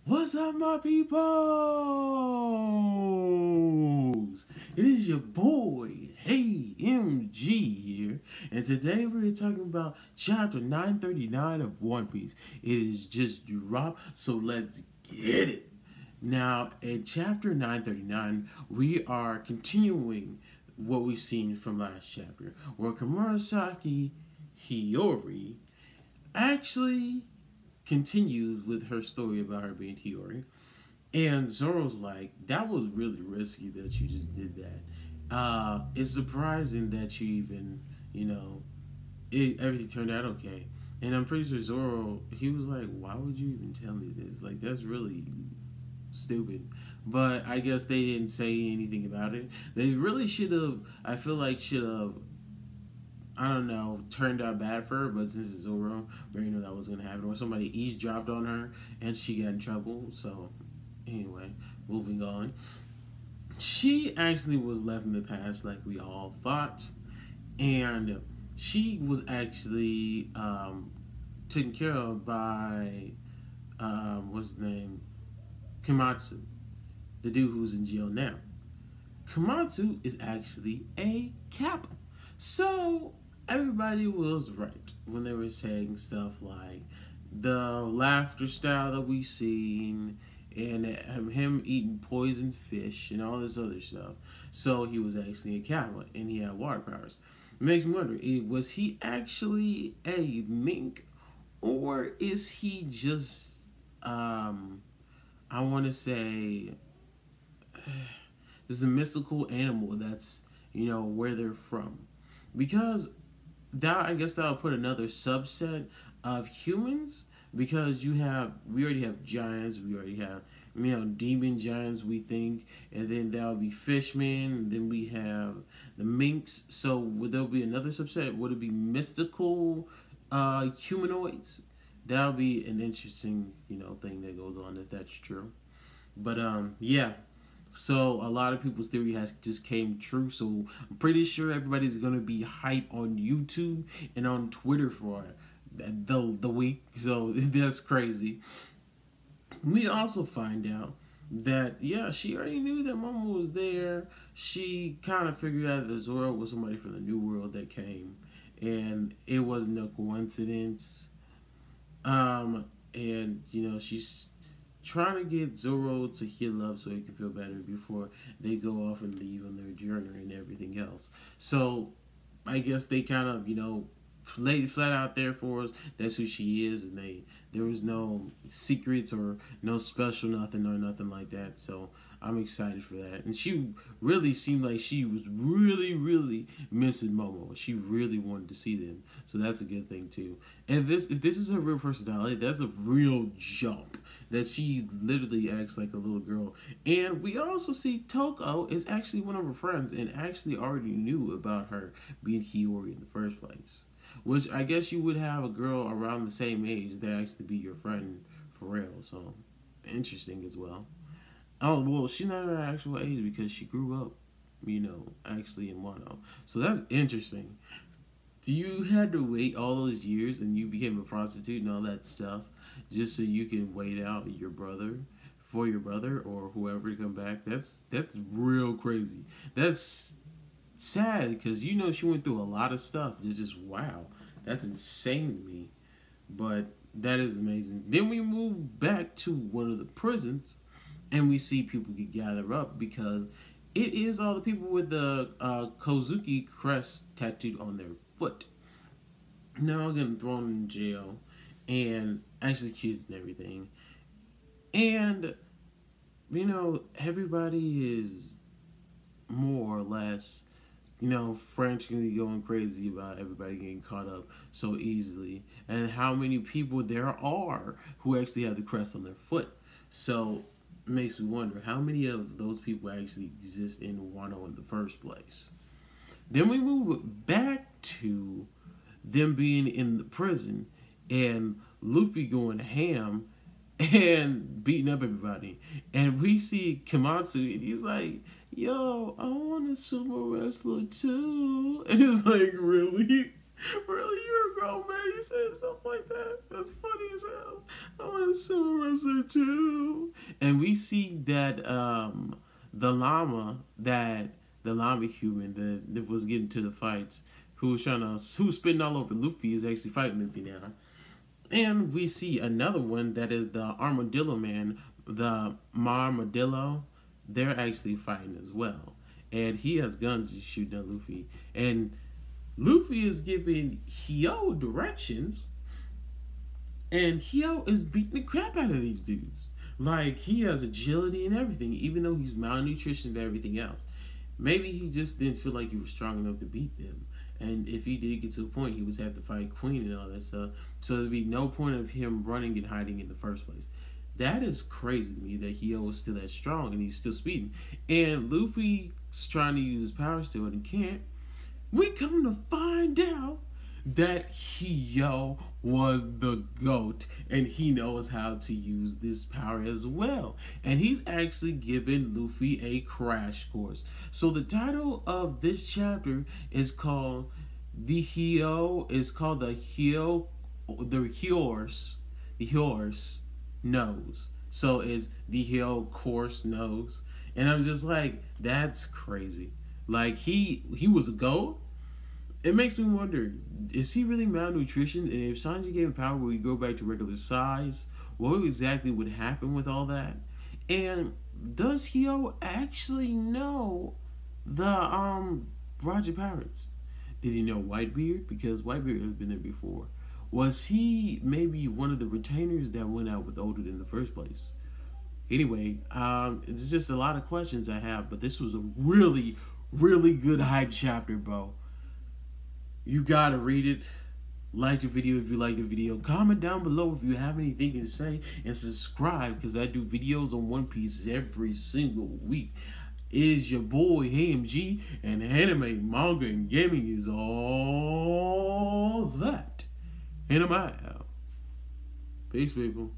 What's up, my peoples? It is your boy, Hey MG here, and today we're talking about chapter 939 of One Piece. It is just dropped, so let's get it. Now, in chapter 939, we are continuing what we've seen from last chapter, where Komurasaki Hiyori actually continues with her story about her being Hiyori. And Zoro's like, that was really risky that you just did that. It's surprising that you even, everything turned out okay. And I'm pretty sure Zoro, he was like, why would you even tell me this? Like, that's really stupid. But I guess they didn't say anything about it. They really should have, I feel like, I don't know, turned out bad for her, but since it's Zoro, we already know that was going to happen. Or somebody eavesdropped on her and she got in trouble. So, anyway, moving on. She actually was left in the past like we all thought. And she was actually taken care of by, what's his name? Komatsu, the dude who's in jail now. Komatsu is actually a Kappa. So everybody was right when they were saying stuff like the laughter style that we seen and him eating poisoned fish and all this other stuff. So he was actually a Kappa and he had water powers. It makes me wonder, was he actually a mink or is he just I want to say this is a mystical animal that's where they're from, because that I guess that would put another subset of humans, because we already have giants, we already have demon giants, we think, and then that would be fishmen, and then we have the minks. So would there be another subset? Would it be mystical humanoids? That would be an interesting thing that goes on if that's true. But yeah. So a lot of people's theory has just came true. So I'm pretty sure everybody's gonna be hype on YouTube and on Twitter for the week. So that's crazy. We also find out that she already knew that Momo was there. She kind of figured out that Zoro was somebody from the New World that came, and it wasn't a coincidence. And she's trying to get Zoro to heal up so he can feel better before they go off and leave on their journey and everything else. So I guess they kind of laid it flat out there for us. That's who she is, and there was no secrets or no special nothing or nothing like that. So I'm excited for that. And she really seemed like she was really, really missing Momo. She really wanted to see them. So that's a good thing too. And if this is her real personality, that's a real jump. That she literally acts like a little girl. And we also see Toko is actually one of her friends and actually already knew about her being Hiyori in the first place. Which I guess you would have a girl around the same age that actually be your friend for real. So interesting as well. Oh, well, she's not her actual age because she grew up, actually in Wano. So that's interesting. Do you had to wait all those years and you became a prostitute and all that stuff just so you can wait out for your brother or whoever to come back? That's real crazy. That's sad because she went through a lot of stuff. It's just wow, that's insane to me. But that is amazing. Then we move back to one of the prisons and we see people get gathered up because it is all the people with the Kozuki crest tattooed on their foot. Now getting thrown in jail and executed and everything. And, everybody is more or less, frantically going crazy about everybody getting caught up so easily. And how many people there are who actually have the crest on their foot. So makes me wonder how many of those people actually exist in Wano in the first place. Then we move back to them being in the prison and Luffy going ham and beating up everybody. And we see Komatsu and he's like, yo, I want a sumo wrestler too. And it's like, really? Really, you're a grown man. You saying stuff like that? That's funny as hell. I want to sumo wrestler too. And we see that the llama human that was getting to the fights, who's spitting all over Luffy, is actually fighting Luffy now. And we see another one that is the Armadillo Man, the Marmadillo. They're actually fighting as well. And he has guns to shoot at Luffy. And Luffy is giving Hyo directions. And Hyo is beating the crap out of these dudes. Like, he has agility and everything, even though he's malnutrition and everything else. Maybe he just didn't feel like he was strong enough to beat them. And if he did get to a point, he would have to fight Queen and all that stuff. So there'd be no point of him running and hiding in the first place. That is crazy to me that Hyo is still that strong and he's still speeding. And Luffy's trying to use his power still and can't. We come to find out that Hyo was the GOAT and he knows how to use this power as well. And he's actually given Luffy a crash course. So the title of this chapter is called the Horse Knows. So it's the Hyo course knows. And I'm just like, that's crazy. Like, he was a GOAT. It makes me wonder, is he really malnutrition? And if Sanji gave him power, will he go back to regular size? What exactly would happen with all that? And does Hyo actually know the Roger Pirates? Did he know Whitebeard? Because Whitebeard has been there before. Was he maybe one of the retainers that went out with Oden in the first place? Anyway, it's just a lot of questions I have, but this was a really, really good hype chapter, bro. You gotta read it. Like the video if you like the video. Comment down below if you have anything to say. And subscribe, because I do videos on One Piece every single week. It is your boy AMG, and anime, manga, and gaming is all that. And I'm out. Peace, people.